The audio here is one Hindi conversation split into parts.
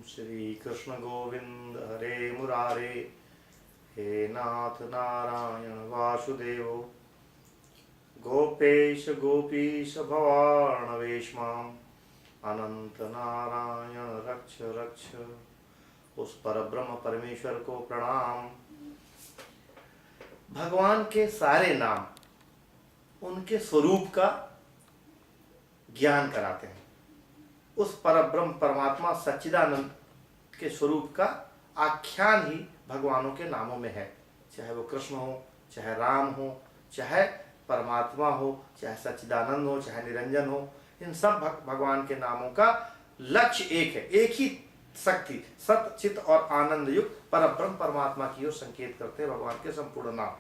श्री कृष्ण गोविंद हरे मुरारे, हे नाथ नारायण वासुदेव, गोपेश गोपीश भवार्णवेश माम, अनंत नारायण रक्ष रक्ष। उस पर ब्रह्म परमेश्वर को प्रणाम। भगवान के सारे नाम उनके स्वरूप का ज्ञान कराते हैं। उस परब्रह्म परमात्मा सच्चिदानंद के स्वरूप का आख्यान ही भगवानों के नामों में है। चाहे वो कृष्ण हो, चाहे राम हो, चाहे परमात्मा हो, चाहे सच्चिदानंद हो, चाहे निरंजन हो, इन सब भगवान के नामों का लक्ष्य एक है। एक ही शक्ति सत चित और आनंद युक्त परब्रह्म परमात्मा की ओर संकेत करते हैं भगवान के संपूर्ण नाम।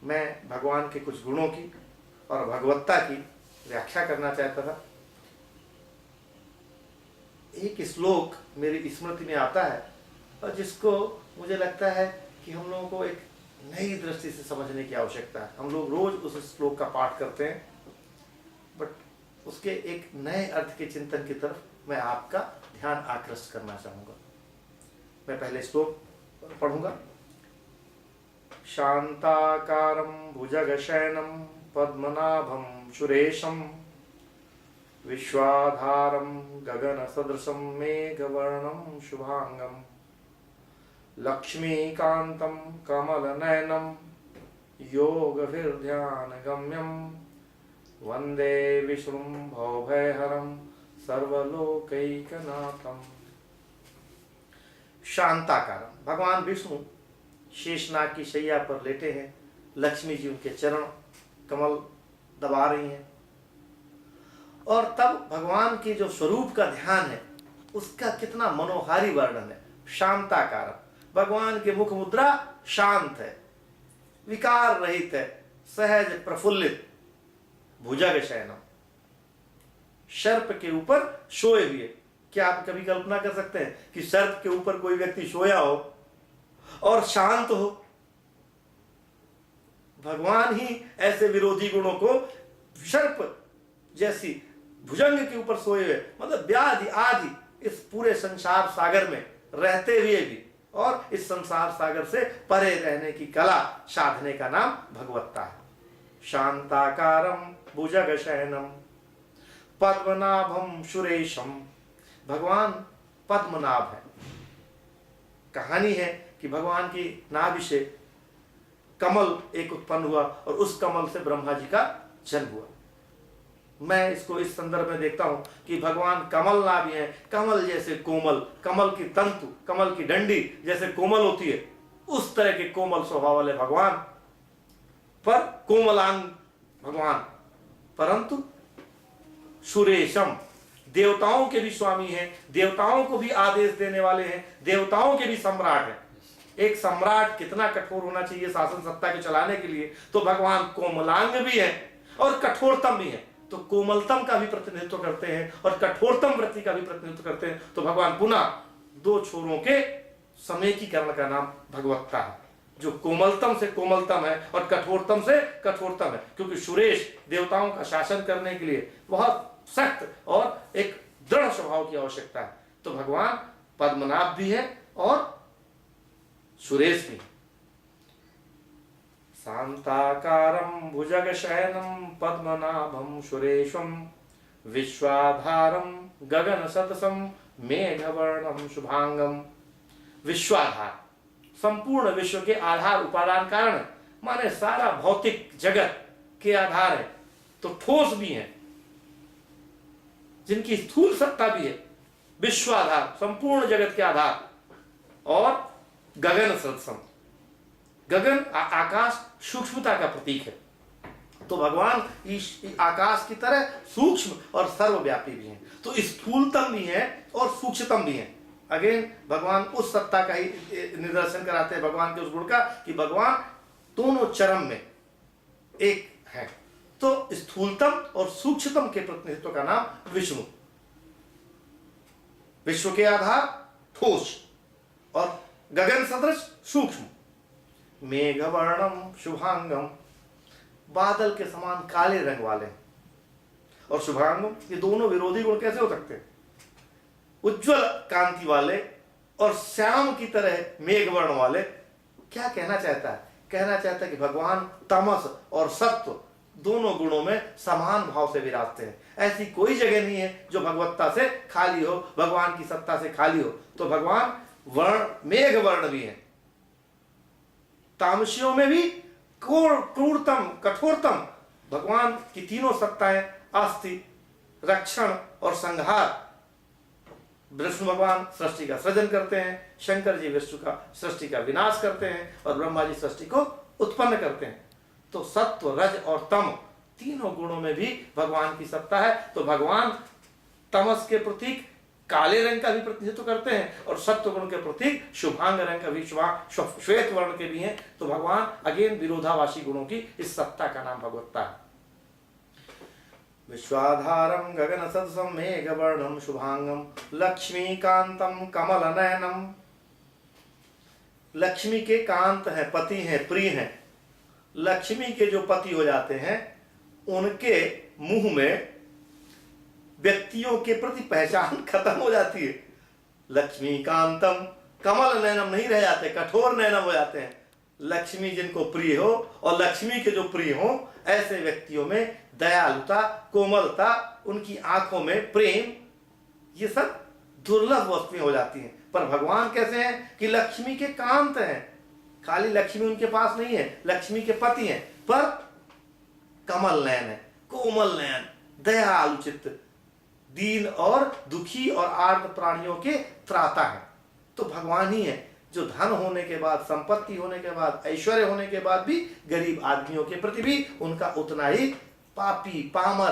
मैं भगवान के कुछ गुणों की और भगवत्ता की व्याख्या करना चाहता था। एक श्लोक मेरी स्मृति में आता है और जिसको मुझे लगता है कि हम लोगों को एक नई दृष्टि से समझने की आवश्यकता है। हम लोग रोज उस श्लोक का पाठ करते हैं, बट उसके एक नए अर्थ के चिंतन की तरफ मैं आपका ध्यान आकृष्ट करना चाहूंगा। मैं पहले श्लोक पढ़ूंगा। शांताकारं भुजगशयनं पद्मनाभं सुरेशं, विश्वाधारं गगनसदृशं मेघवर्णं शुभांगं, लक्ष्मीकान्तं कमलनयनं योगभिर्ध्यानगम्यं, वन्दे विष्णुं भवभयहरं सर्वलोकैकनाथम्। शांताकारं, भगवान विष्णु शेषनाग की शैया पर लेटे हैं। लक्ष्मी जी उनके चरण कमल दबा रही हैं और तब भगवान के जो स्वरूप का ध्यान है उसका कितना मनोहारी वर्णन है। शांताकारं, भगवान के मुख मुद्रा शांत है, विकार रहित है, सहज प्रफुल्लित। भुजग शयनम, सर्प के ऊपर सोए हुए। क्या आप कभी कल्पना कर सकते हैं कि सर्प के ऊपर कोई व्यक्ति सोया हो और शांत हो? भगवान ही ऐसे विरोधी गुणों को सर्प जैसी भुजंग के ऊपर सोए हुए, मतलब व्याधि आदि इस पूरे संसार सागर में रहते हुए भी और इस संसार सागर से परे रहने की कला साधने का नाम भगवत्ता है। शांताकारं भुजग शयनम पद्मनाभम सुरेशम, भगवान पद्मनाभ है। कहानी है कि भगवान की नाभि से कमल एक उत्पन्न हुआ और उस कमल से ब्रह्मा जी का जन्म हुआ। मैं इसको इस संदर्भ में देखता हूं कि भगवान कमल नाभि है। कमल जैसे कोमल, कमल की तंतु, कमल की डंडी जैसे कोमल होती है, उस तरह के कोमल स्वभाव वाले भगवान पर कोमलांग भगवान, परंतु सुरेशम, देवताओं के भी स्वामी हैं, देवताओं को भी आदेश देने वाले हैं, देवताओं के भी सम्राट हैं। एक सम्राट कितना कठोर होना चाहिए शासन सत्ता के चलाने के लिए, तो भगवान कोमलांग भी हैं और कठोरतम भी हैं। तो कोमलतम का भी प्रतिनिधित्व करते हैं और कठोरतम वृत्ति का भी प्रतिनिधित्व करते हैं। तो भगवान पुनः दो छोरों के समेकीकरण का नाम भगवत्ता है, जो कोमलतम से कोमलतम है और कठोरतम से कठोरतम है। क्योंकि सुरेश देवताओं का शासन करने के लिए बहुत सख्त और एक दृढ़ स्वभाव की आवश्यकता है। तो भगवान पद्मनाभ भी है और सुरेश भी। शांताकारं भुजगशयनं पद्मनाभं सुरेशं, विश्वाधारं गगनसदृशं मेघवर्णं शुभांगम। विश्वाधार, संपूर्ण विश्व के आधार उपादान कारण, माने सारा भौतिक जगत के आधार है। तो ठोस भी है, जिनकी स्थूल सत्ता भी है। विश्वाधार, संपूर्ण जगत के आधार। और गगन सदृशम, गगन आकाश सूक्ष्मता का प्रतीक है। तो भगवान इस आकाश की तरह सूक्ष्म और सर्वव्यापी भी हैं। तो स्थूलतम भी है और सूक्ष्मतम भी है। अगेन भगवान उस सत्ता का ही निदर्शन कराते हैं, भगवान के उस गुण का, कि भगवान दोनों चरम में एक है। तो स्थूलतम और सूक्ष्मतम के प्रतिनिधित्व का नाम विष्णु। विश्व के आधार ठोस और गगन सदृश सूक्ष्म। मेघवर्णम शुभांगम, बादल के समान काले रंग वाले। और शुभांगम, ये दोनों विरोधी गुण कैसे हो सकते हैं? उज्जवल कांति वाले और श्याम की तरह मेघ वर्ण वाले। क्या कहना चाहता है? कहना चाहता है कि भगवान तमस और सत्व दोनों गुणों में समान भाव से विराजते हैं। ऐसी कोई जगह नहीं है जो भगवत्ता से खाली हो, भगवान की सत्ता से खाली हो। तो भगवान वर्ण मेघ वर्ण भी है, तामसियों में भी क्रूरतम कठोरतम। भगवान की तीनों सत्ताएं अस्थि, रक्षण और संहार। विष्णु भगवान सृष्टि का सृजन करते हैं, शंकर जी विष्णु का सृष्टि का विनाश करते हैं और ब्रह्मा जी सृष्टि को उत्पन्न करते हैं। तो सत्व, रज और तम तीनों गुणों में भी भगवान की सत्ता है। तो भगवान तमस के प्रतीक काले रंग का भी प्रतिनिधित्व करते हैं और सत्व गुण के प्रतीक शुभांग रंग का भी, श्वेत वर्ण के भी हैं। तो भगवान अगेन विरोधाभासी गुणों की इस सत्ता का नाम भगवत्ता है। विश्वाधारम गगन सदसम मेघ वर्णम शुभांगम लक्ष्मीकांतम कमल नयनम। लक्ष्मी के कांत हैं, पति हैं, प्रिय हैं। लक्ष्मी के जो पति हो जाते हैं उनके मुंह में व्यक्तियों के प्रति पहचान खत्म हो जाती है। लक्ष्मीकांतम, कमल नयनम नहीं रह जाते, कठोर नयनम हो जाते हैं। लक्ष्मी जिनको प्रिय हो और लक्ष्मी के जो प्रिय हो, ऐसे व्यक्तियों में दयालुता, कोमलता, उनकी आंखों में प्रेम, ये सब दुर्लभ वस्तुएं हो जाती हैं। पर भगवान कैसे हैं कि लक्ष्मी के कांत हैं। खाली लक्ष्मी उनके पास नहीं है, लक्ष्मी के पति हैं, पर कमल नयन है, कोमल नयन, दयालु चित्त, दीन और दुखी और आर्त प्राणियों के त्राता है। तो भगवान ही है जो धन होने के बाद, संपत्ति होने के बाद, ऐश्वर्य होने के बाद भी गरीब आदमियों के प्रति भी उनका उतना ही पापी, पामर,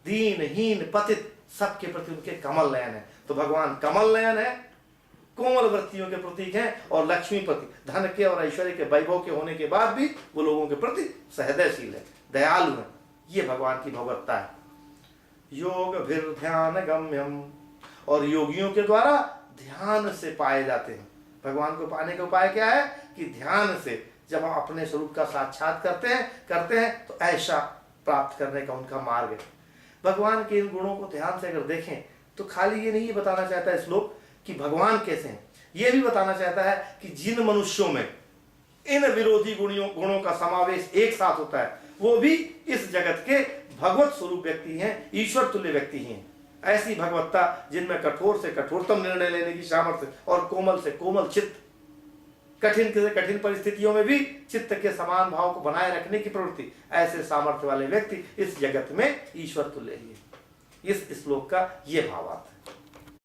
दीनहीन, पतित सबके प्रति उनके कमल नयन है। तो भगवान कमल नयन है, कोमल वृत्तियों के प्रतीक हैं और लक्ष्मीपति, धन के और ऐश्वर्य के वैभव के होने के बाद भी वो लोगों के प्रति सहृदयशील है, दयालु है। ये भगवान की भगवत्ता है। योग फिर ध्यान गम्यम, और योगियों के द्वारा ध्यान से पाए जाते हैं। भगवान को पाने का उपाय क्या है कि ध्यान से जब हम अपने स्वरूप का साक्षात करते हैं तो ऐसा प्राप्त करने का उनका मार्ग है। भगवान के इन गुणों को ध्यान से अगर देखें तो खाली ये नहीं बताना चाहता है श्लोक कि भगवान कैसे हैं, ये भी बताना चाहता है कि जिन मनुष्यों में इन विरोधी गुणों का समावेश एक साथ होता है वो भी इस जगत के भगवत स्वरूप व्यक्ति हैं, ईश्वर तुल्य व्यक्ति हैं। ऐसी भगवत्ता जिनमें कठोर से कठोरतम निर्णय लेने की सामर्थ्य और कोमल से कोमल चित्त, कठिन से कठिन परिस्थितियों में भी चित्त के समान भाव को बनाए रखने की प्रवृत्ति, ऐसे सामर्थ्य वाले व्यक्ति इस जगत में ईश्वर तुल्य ही है। इस श्लोक का ये भावार्थ है।